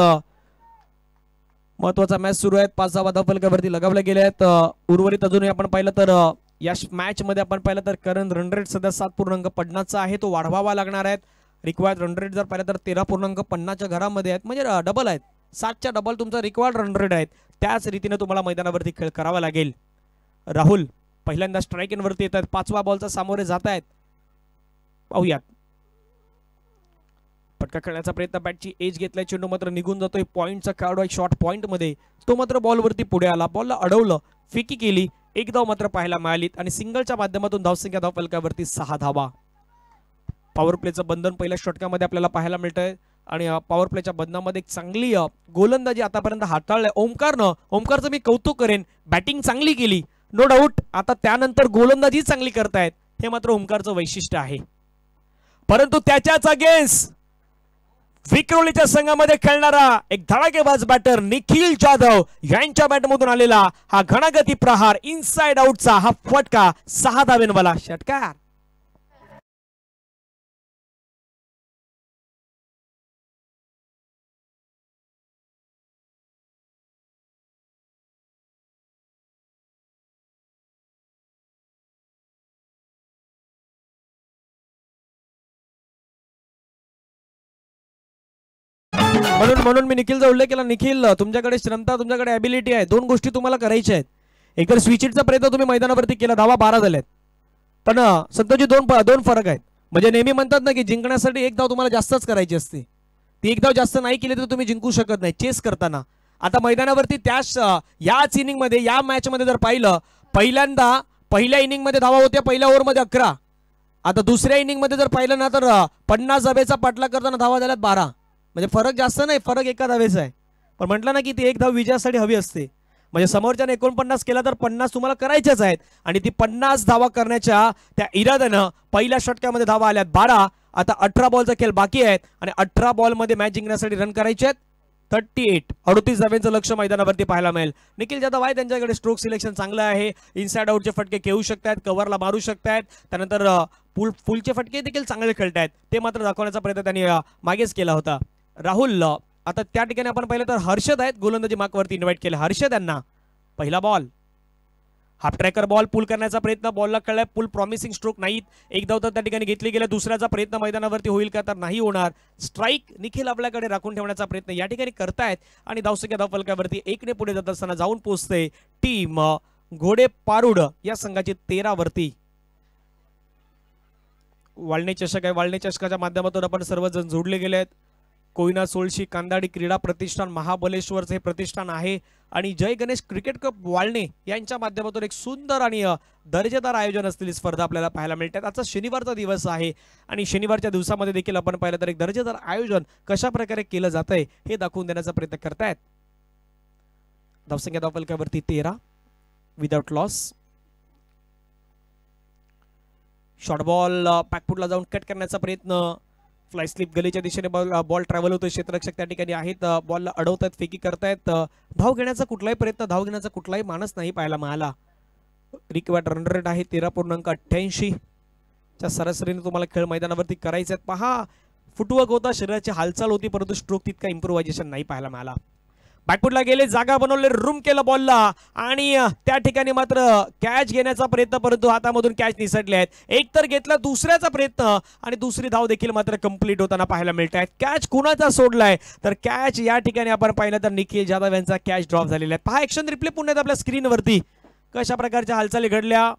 महत्वाचा मॅच सुरू आहे. 5 धावा धावफलकावरती लगावल्या गेल्या आहेत. उर्वरित अजूनही आपण पाहिलं तर या मॅच मध्ये आपण पाहिलं तर करंट रन रेट सध्या 7.50 आहे, तो वाढवावा लागणार आहे. रिक्वायर्ड रन रेट जर पाहिलं तर 13.50च्या घरामध्ये आहेत, म्हणजे डबल आहेत. 7च्या डबल तुमचा रिक्वायर्ड रन रेट आहेत. त्याच रीतीने तुम्हाला मैदानावरती खेळ करावा लागेल. राहुल पहिल्यांदा स्ट्राईक वरती येत आहेत. 5व्या बॉलचा सामोरे जात आहेत. पाहूयात. पटका खेळण्याचा प्रयत्न, बॅटची एज घेतलाय, चेंडू मात्र निघून जातोय. पॉईंटचा खेळाडू आहे शॉर्ट पॉईंट मध्ये, तो मात्र बॉलवरती पुढे आला, बॉलला अडवलं, फिकी केली. एक धाव मात्र पाहायला मिळालीत आणि सिंगलच्या माध्यमातून धावसंख्या धावफलकावरती 6 धावा. पॉवर प्लेचं बंधन पहिल्या षटकामध्ये आपल्याला पाहायला मिळतंय आणि पॉवर प्लेच्या बंधनामध्ये एक चांगली गोलंदाजी आतापर्यंत हाताळलंय ओमकारनं. ओमकारचं मी कौतुक करेन, बॅटिंग चांगली केली नो डाऊट. आता त्यानंतर गोलंदाजी चांगली करतायत, हे मात्र ओमकारचं वैशिष्ट्य आहे. परंतु त्याच्याच अगेन्स्ट विक्रोलीच्या संघामध्ये खेळणारा एक धडाकेबाज बॅटर निखिल जाधव यांच्या बॅटमधून आलेला हा घणागती प्रहार, इनसाइड आउटचा हा फटका, 6 धावेंवाला षटकार. म्हणून मी निखिलचा उल्लेख केला. निखिल, तुमच्याकडे क्षमता, तुमच्याकडे ॲबिलिटी आहे. 2 गोष्टी तुम्हाला करायच्या आहेत. एकतर स्विचिटचा प्रयत्न तुम्ही मैदानावरती केला, धावा 12 झाल्यात. पण संतोषजी 2 फरक आहेत. म्हणजे नेहमी म्हणतात ना की जिंकण्यासाठी 1 धाव तुम्हाला जास्तच करायची असते. ती 1 धाव जास्त नाही केली तर तुम्ही जिंकू शकत नाही चेस करताना. आता मैदानावरती याच इनिंग मध्ये, या मॅच मध्ये जर पाहिलं, पहिल्यांदा पहिल्या इनिंग मध्ये धावा होत्या पहिल्या ओव्हरमध्ये 11. आता दुसऱ्या इनिंग मध्ये जर पाहिलं ना तर 50 धावेचा पाठलाग करताना धावा झाल्यात 12. म्हणजे फरक जास्त नाही, फरक 1 धावेचा आहे. पण म्हटलं ना की ती 1 धाव विजयासाठी हवी असते. म्हणजे समोरच्याने 49 केला तर 50 तुम्हाला करायच्याच आहेत. आणि ती 50 धावा करण्याच्या त्या इराद्यानं पहिल्या षटकामध्ये धावा आल्यात 12. आता 18 बॉलचा खेळ बाकी आहेत आणि 18 बॉलमध्ये मॅच जिंकण्यासाठी रन करायचे आहेत 38. 38 धाव्यांचं लक्ष मैदानावरती पाहायला मिळेल. निखिल जाधव आहे, त्यांच्याकडे स्ट्रोक सिलेक्शन चांगलं आहे. इनसाइड आउटचे फटके खेळू शकतात, कव्हरला मारू शकतात. त्यानंतर फुलचे फटके देखील चांगले खेळतायत, ते मात्र दाखवण्याचा प्रयत्न त्यांनी मागेच केला होता. राहुल, आता त्या ठिकाणी आपण पाहिलं तर हर्षद आहेत, गोलंदाजी मार्कवरती इन्व्हाइट केलं. हर्षद यांना पहिला बॉल, हाफ ट्रॅकर बॉल पुल करण्याचा प्रयत्न, बॉलला कळलाय पुल प्रॉमिसिंग स्ट्रोक नाहीत. 1 धाव तर त्या ठिकाणी घेतली गेली. दुसऱ्याचा प्रयत्न मैदानावरती होईल का तर नाही होणार. स्ट्राईक निखिल आपल्याकडे राखून ठेवण्याचा प्रयत्न या ठिकाणी करतायत आणि धावसंख्या धावफलकावरती 1 ने पुढे जात असताना जाऊन पोहोचते टीम घोडे पारुड या संघाची 13 वरती. वाळणे चषक आहे. वाळणे चषकाच्या माध्यमातून आपण सर्वजण जोडले गेले आहेत. कोयना सोळशी कांदाडी क्रीडा प्रतिष्ठान महाबलेश्वरचे हे प्रतिष्ठान आहे आणि जय गणेश क्रिकेट कप वाळणे यांच्या माध्यमातून एक सुंदर आणि दर्जेदार आयोजन असलेली स्पर्धा आपल्याला पाहायला मिळते. आजचा शनिवारचा दिवस आहे आणि शनिवारच्या दिवसामध्ये देखील आपण पाहिलं तर एक दर्जेदार आयोजन कशा प्रकारे केलं जातंय हे दाखवून देण्याचा प्रयत्न करतायत. धावसंख्या धावफलकावरती 13 विदाउट लॉस. शॉर्ट बॉल पॅकफुटला जाऊन कट करण्याचा प्रयत्न. फ्लाय स्लिप गलीच्या दिशेने बॉल ट्रॅव्हल होतोय. क्षेत्ररक्षक त्या ठिकाणी आहेत. बॉलला अडवतात, फेकी करतायत. धाव घेण्याचा कुठलाही प्रयत्न, धाव घेण्याचा कुठलाही मानस नाही पाहायला मिळाला. रिक्वायर्ड रन रेट आहे 13.88 च्या सरासरीने तुम्हाला खेळ मैदानावरती करायचे आहेत. पहा, फुटवर्क होता, शरीराची हालचाल होती, परंतु स्ट्रोक तितका इम्प्रोव्हायझेशन नाही पाहायला मिळाला. बॅकफुटला गेले, जागा बनवले, रूम केलं बॉलला आणि त्या ठिकाणी मात्र कॅच घेण्याचा प्रयत्न, परंतु हातामधून कॅच निसटले आहेत. एक तर घेतला, दुसऱ्याचा प्रयत्न आणि दुसरी धाव देखील मात्र कंप्लीट होताना पाहायला मिळत आहे. कॅच कुणाचा सोडलाय तर कॅच या ठिकाणी आपण पाहिलं तर निखिल जाधव यांचा कॅच ड्रॉप झालेला आहे. पहा, ॲक्शन रिप्ले पुन्हा आपल्या स्क्रीनवरती कशा प्रकारच्या हालचाली घडल्या.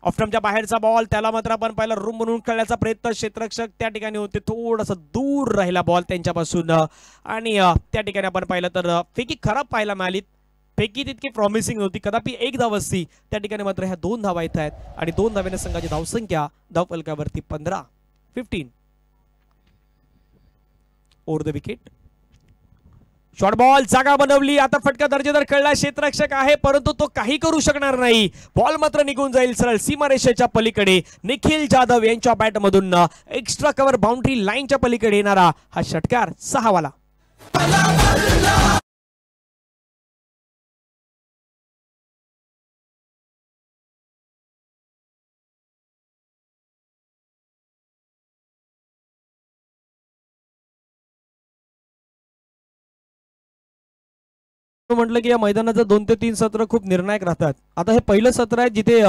ऑफ्टमच्या बाहेरचा बॉल, त्याला मात्र आपण पाहिला रूम बनवून खेळण्याचा प्रयत्न. क्षेत्ररक्षक त्या ठिकाणी होते, थोडासा दूर राहिला बॉल त्यांच्यापासून आणि त्या ठिकाणी आपण पाहिलं तर फेकी खराब पाहायला मिळाली. फेकी तितकी प्रॉमिसिंग नव्हती. कदापि एक धाव असती, त्या ठिकाणी मात्र ह्या 2 धावा येत आहेत आणि 2 धावेने संघाची धावसंख्या धावफलकावरती 15 over the wicket. Short ball, जागा बनवली, आता फटका दर्जेदार खेळला. क्षेत्ररक्षक आहे परंतु तो काही करू शकणार नाही. बॉल मात्र निघून जाईल सरळ सीमारेषेच्या पलीकडे. निखिल जाधव यांच्या बॅटमधून एक्स्ट्रा कव्हर बाउंड्री लाईनच्या पलीकडे येणारा हा षटकार 6 वाला. म्हटलं की या मैदानाचं 2 ते 3 सत्र खूप निर्णायक राहतात. आता हे पहिलं सत्र आहे जिथे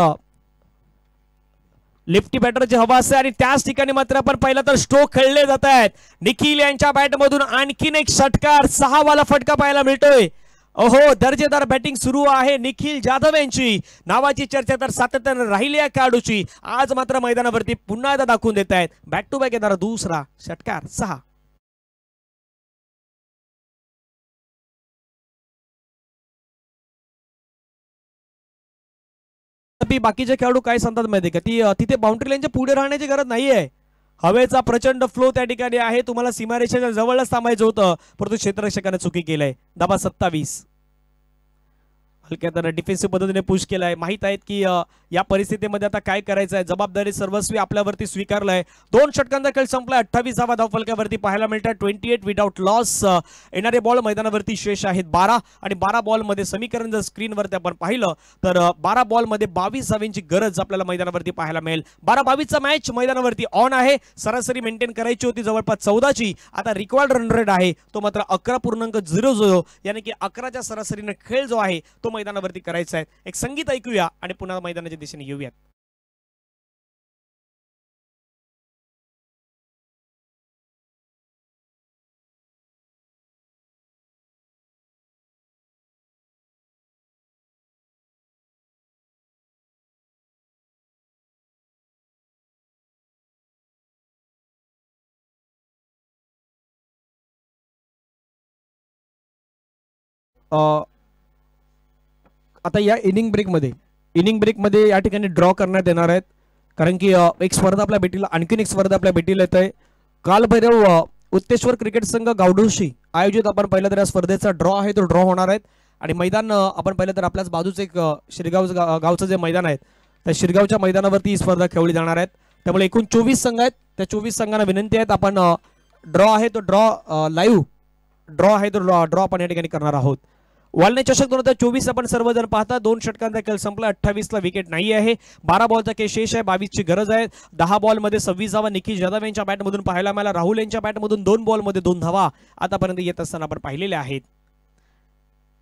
लेफ्टी बॅटरची हवा असते आणि त्याच ठिकाणी मात्र आपण पाहिलं तर स्ट्रोक खेळले जात आहेत. निखिल यांच्या बॅटमधून आणखीन एक षटकार, 6 वाला फटका पाहायला मिळतोय. ओहो, दर्जेदार बॅटिंग सुरू आहे निखिल जाधव यांची. नावाची चर्चा तर सातत्याने राहिली आहे खेळाडूची. आज मात्र मैदानावरती पुन्हा एकदा दाखवून देत आहेत. बॅक टू बॅक येणारा दुसरा षटकार 6. बाकीचे खेळाडू काय सांगतात माहिती का, तिथे बाउंड्री लाईनच्या पुढे राहण्याची गरज नाहीये. हवेचा प्रचंड फ्लो त्या ठिकाणी आहे. तुम्हाला सीमारेषेच्या जवळच थांबायचं होतं, परंतु क्षेत्ररक्षकाने चुकी केलंय. धावा 27. हलक्या डिफेन्सिव्ह पद्धतीने पुश केलाय. माहित आहेत की या परिस्थितीमध्ये आता काय करायचं आहे. जबाबदारी सर्वस्वी आपल्यावरती स्वीकारलाय. 2 षटकांचा खेळ संपलाय. 28 धावा धावफलकावरती पाहायला मिळतात. 28 विदाउट लॉस. येणारे बॉल मैदानावरती शेष आहेत 12 आणि 12 बॉलमध्ये समीकरण जर स्क्रीनवरती आपण पाहिलं तर 12 बॉलमध्ये 22 धावांची गरज आपल्याला मैदानावरती पाहायला मिळेल. 12-22चा मॅच मैदानावरती ऑन आहे. सरासरी मेंटेन करायची होती जवळपास 14ची. आता रिक्वायर्ड रन रेट आहे तो मात्र 11.00 यानी की 11च्या सरासरीने खेळ जो आहे तो मैदानावरती करायचा आहे. एक संगीत ऐकूया आणि पुन्हा मैदानाच्या दिशेने येऊयात. आता या इनिंग ब्रेकमध्ये या ठिकाणी ड्रॉ करण्यात येणार आहेत, कारण की एक स्पर्धा आपल्या भेटीला, आणखीन एक स्पर्धा आपल्या भेटीला येत आहे. कालभैरव उत्तेश्वर क्रिकेट संघ गावडोशी आयोजित आपण पाहिलं तर या स्पर्धेचा ड्रॉ आहे तो ड्रॉ होणार आहेत. आणि मैदान आपण पाहिलं तर आपल्याच बाजूचं एक शिरगाव गावचं जे मैदान आहे त्या शिरगावच्या मैदानावरती ही स्पर्धा खेळली जाणार आहेत. त्यामुळे एकूण 24 संघ आहेत. त्या 24 संघांना विनंती आहेत, आपण ड्रॉ आहे तो लाईव्ह ड्रॉ आपण या ठिकाणी करणार आहोत. वालने चषक 2024 आपण सर्वजण पाहता. 2 षटकांचा खेळ संपला. 28ला विकेट नाही आहे. 12 बॉलचा खेळ शेष आहे. 22ची गरज आहे. 10 बॉलमध्ये 26 धावा निखिल जाधव यांच्या बॅटमधून पाहायला मिळाला. राहुल यांच्या बॅटमधून 2 बॉलमध्ये 2 धावा आतापर्यंत येत असताना आपण पाहिलेल्या आहेत.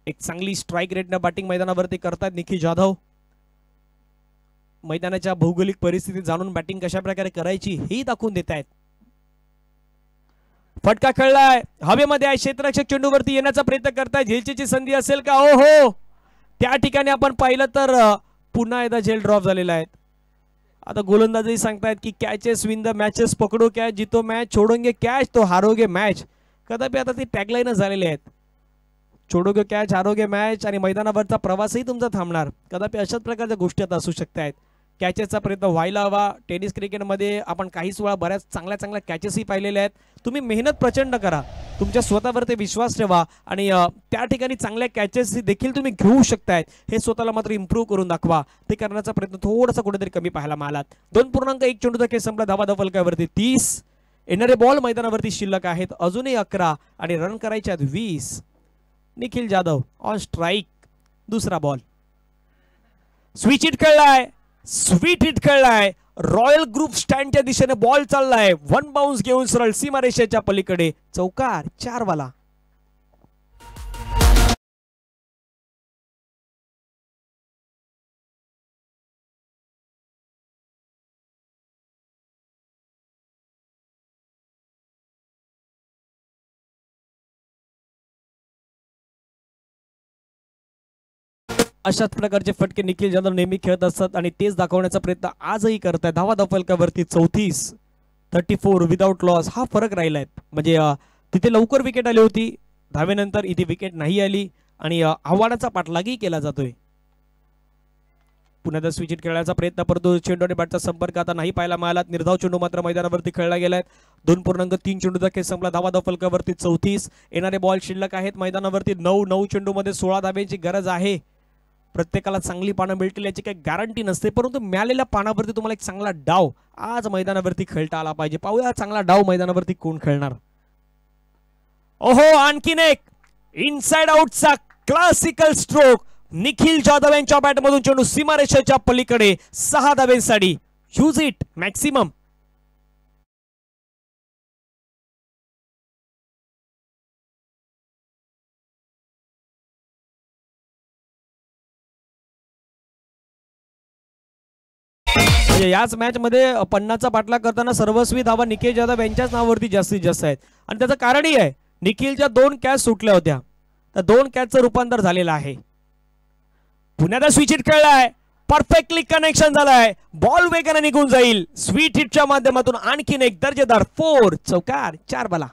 एक चांगली स्ट्राईक रेटने बॅटिंग मैदानावरती करतात निखिल जाधव. मैदानाच्या भौगोलिक परिस्थिती जाणून बॅटिंग कशा प्रकारे करायची हे दाखवून देत आहेत. फटका खेळलाय, हवेमध्ये आहे. क्षेत्ररक्षक चेंडूवरती येण्याचा प्रयत्न करताय. झेलची संधी असेल का? हो, त्या ठिकाणी आपण पाहिलं तर पुन्हा एकदा झेल ड्रॉप झालेला आहे. आता गोलंदाजही सांगतायत की कॅचेस विन द मॅचेस, पकडो कॅच जितो मॅच, छोडोगे कॅच तो हारोगे मॅच. कदापि आता ती टॅगलाईनच झालेली आहेत. छोडोगे कॅच हारोगे मॅच आणि मैदानावरचा प्रवासही तुमचा थांबणार. कदापि अशाच प्रकारच्या गोष्टी आता असू शकतात. कॅचेसचा प्रयत्न व्हायला हवा. टेनिस क्रिकेटमध्ये आपण काहीच वेळा बऱ्याच चांगल्या चांगल्या कॅचेसही पाहिलेल्या आहेत. तुम्ही मेहनत प्रचंड करा, तुमच्या स्वतःवरती विश्वास ठेवा आणि त्या ठिकाणी चांगल्या कॅचेस देखील तुम्ही घेऊ शकतायत. हे स्वतःला मात्र इम्प्रूव्ह करून दाखवा. ते करण्याचा प्रयत्न थोडासा कुठेतरी कमी पाहायला मिळाला. 2.1 चेंडूचा खेळ संपला. धावा फलकावरती 30. येणारे बॉल मैदानावरती शिल्लक आहेत अजूनही 11 आणि रन करायचे आहेत 20. Nikhil Jadhav on strike. दुसरा बॉल. स्विच हिट खेळलाय, स्वीट हिट खेळलाय. रॉयल ग्रुप स्टँडच्या दिशेने बॉल चाललाय. 1 बाउन्स घेऊन सरळ सीमारेषेच्या पलीकडे. चौकार 4 वाला. अशाच प्रकारचे फटके निखिल जाधव नेहमी खेळत असतात आणि तेच दाखवण्याचा प्रयत्न आजही करत आहेत. धावा फलकावरती 34. 34 विदाउट लॉस हा फरक राहिलाय. म्हणजे तिथे लवकर विकेट आली होती, धावेनंतर इथे विकेट नाही आली आणि आव्हानाचा पाठलागही केला जातोय. पुन्हा स्विच हिट खेळण्याचा प्रयत्न, परंतु चेंडू आणि बॅटचा संपर्क आता नाही पाहायला मिळाला. निर्धाव चेंडू मात्र मैदानावरती खेळला गेलाय. 2.3 चेंडूचा खेळ संपला. धावा फलकावरती 34. येणारे बॉल शिल्लक आहेत मैदानावरती 9 चेंडूमध्ये 16 धाब्यांची गरज आहे. प्रत्येकाला चांगली पानं मिळतील याची काही गॅरंटी नसते, परंतु मिळालेल्या पानावरती तुम्हाला एक चांगला डाव आज मैदानावरती खेळता आला पाहिजे. पाहूया चांगला डाव मैदानावरती कोण खेळणार. ओहो, आणखीन एक इनसाइड आउटचा क्लासिकल स्ट्रोक. निखिल जाधव यांच्या बॅटमधून चेंडू सीमारेषेच्या पलीकडे. 6 धाब्यांसाठी. Use it maximum. याच मॅच मध्ये 50चा पाठलाग करताना सर्वस्वी धावा निखिल जाधव यांच्याच नावावरती जास्तीत जास्त आहेत आणि त्याचं कारणही आहे. निखिलच्या 2 कॅच सुटल्या होत्या, त्या 2 कॅचचं रूपांतर झालेलं आहे. पुण्याला स्विच हिट खेळलाय, परफेक्टली कनेक्शन झालाय. बॉल वेगाने निघून जाईल. स्वीट हिटच्या माध्यमातून आणखीन एक दर्जेदार 4. चौकार 4 बाला.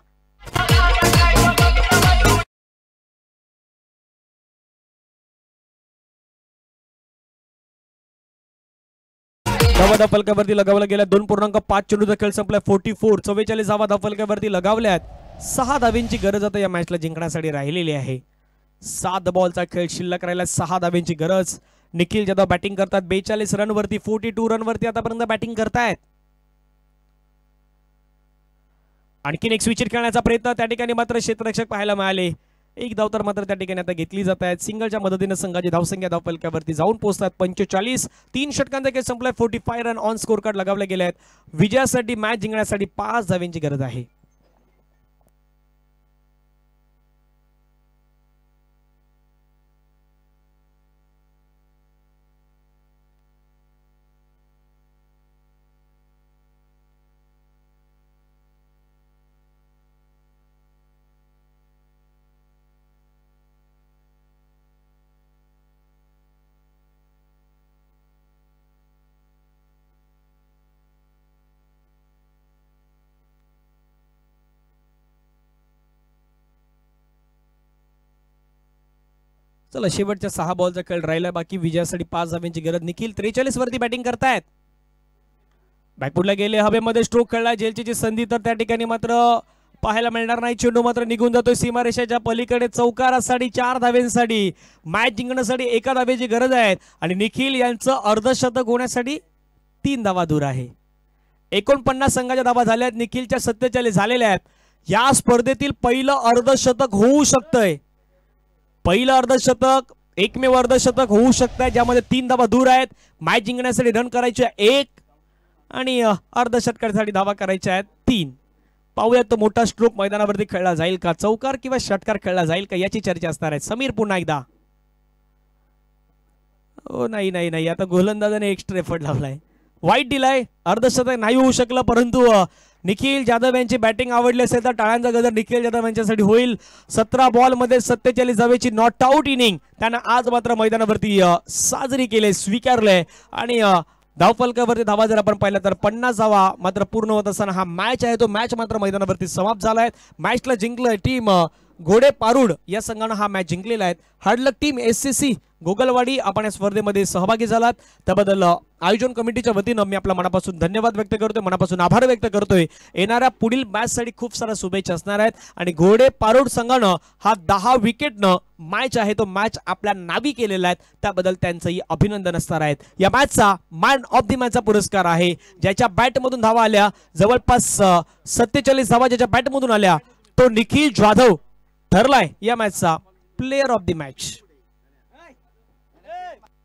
धावा फलकावरती लगावला गेल्या. 2.5 चेंडूचा खेळ संपलाय. 44. 44 धावा फलकावरती लगावल्यात. 6 धाब्यांची गरज आता या मॅचला जिंकण्यासाठी राहिलेली आहे. 7 बॉलचा खेळ शिल्लक राहिला. 6 धाब्यांची गरज. निखिल जाधव बॅटिंग करतात 42 रन वरती. 42 रन वरती आतापर्यंत बॅटिंग करतायत. आणखीन एक स्विच हिट खेळण्याचा प्रयत्न, त्या ठिकाणी मात्र क्षेत्ररक्षक पाहायला मिळाले. एक धाव तर मात्र त्या ठिकाणी आता घेतली जात आहेत. सिंगलच्या मदतीने संघाची धावसंख्या धावफलकावरती जाऊन पोहोचतात 45. 3 षटकांचा खेळ संपलाय. 45 रन ऑन स्कोर कार्ड लगावले गेले आहेत. विजयासाठी मॅच जिंकण्यासाठी 5 धाव्यांची गरज आहे. चला, शेवटच्या 6 बॉलचा खेळ राहिला बाकी. विजयासाठी 5 धाव्यांची गरज. निखिल 43 वरती बॅटिंग करतायत. बॅकफुटला गेले, हवेमध्ये स्ट्रोक खेळला. जेलची संधी तर त्या ठिकाणी मात्र पाहायला मिळणार नाही. चेंडू मात्र निघून जातोय सीमारेषेच्या पलीकडे. चौकारासाठी 4 धाव्यांसाठी. मॅच जिंकण्यासाठी 1 धावेची गरज आहे आणि निखिल यांचं अर्धशतक होण्यासाठी 3 धावा दूर आहे. 49 संघाच्या धावा झाल्या आहेत. निखिलच्या 47 झालेल्या आहेत. या स्पर्धेतील पहिलं अर्धशतक होऊ शकतंय. पहिलं अर्धशतक, एकमेव अर्धशतक होऊ शकतंय ज्यामध्ये 3 धावा दूर आहेत. मॅच जिंकण्यासाठी रन करायचे 1 आणि अर्धशतकासाठी धावा करायच्या आहेत 3. पाहूयात तो मोठा स्ट्रोक मैदानावरती खेळला जाईल का, चौकार किंवा षटकार खेळला जाईल का याची चर्चा असणार आहे. समीर पुन्हा एकदा. ओ नाही नाही नाही, आता गोलंदाजाने एक्स्ट्रा एफर्ट लावलाय. वाईट दिलाय. अर्धशतक नाही होऊ शकलं, परंतु निखिल जाधव यांची बॅटिंग आवडली असेल तर टाळ्यांचा गजर निखिल जाधव यांच्यासाठी होईल. 17 बॉल मध्ये 47 धावेची नॉट आउट इनिंग त्यानं आज मात्र मैदानावरती साजरी केली, स्वीकारले आणि धावफलकावरती धावा जर आपण पाहिलं तर 50 धावा मात्र पूर्ण होत असताना हा मॅच आहे तो मॅच मात्र मैदानावरती समाप्त झालाय. मॅचला जिंकलंय टीम घोडे पारुड या संघानं हा मॅच जिंकलेला आहे. हार्डलक टीम SCC गोगलवाडी आपण या स्पर्धेमध्ये सहभागी झालात त्याबद्दल आयोजन कमिटीच्या वतीनं मी आपला मनापासून धन्यवाद व्यक्त करतोय, मनापासून आभार व्यक्त करतोय. येणाऱ्या पुढील मॅचसाठी खूप साऱ्या शुभेच्छा असणार आहेत आणि घोडे पारुड संघानं हा 10 विकेटनं मॅच आहे तो मॅच आपल्या नावी केलेला आहे त्याबद्दल त्यांचंही अभिनंदन असणार आहेत. या मॅचचा मॅन ऑफ द मॅचचा पुरस्कार आहे ज्याच्या बॅटमधून धावा आल्या जवळपास 47 धावा ज्याच्या बॅटमधून आल्या तो निखिल जाधव ठरलाय या मॅचचा प्लेयर ऑफ द मॅच.